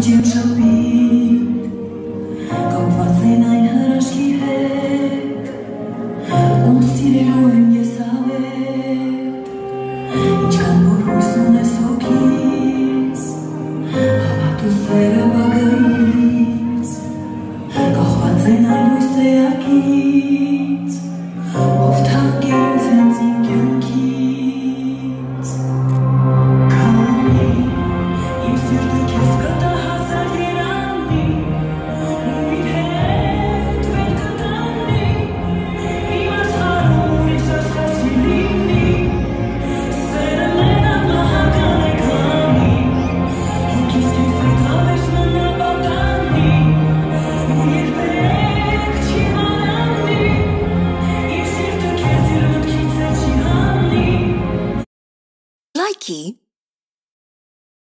չեմ շփվի կապված են այն հրաշքի հետ ում սիրելու եմ ես հավետ ինչքան որ հույս ունես հոգիս հավատու սերը բագայից կախված են այն հույս էակից ով թանկ է ինձ հենց իմ կյանքից Քանի իմ սիրտը քեզ կտա հասար երանի ու իր հետ վեր կտանի իմ աշխարհում ինչ աշխարհի լինի սերը մենա մահական է քանի հոգիս քեզ հետ հավես մնա պատանի ու երբեք չի մնանի իմ սիրտը քեզ իր մտքից չի հանի Likey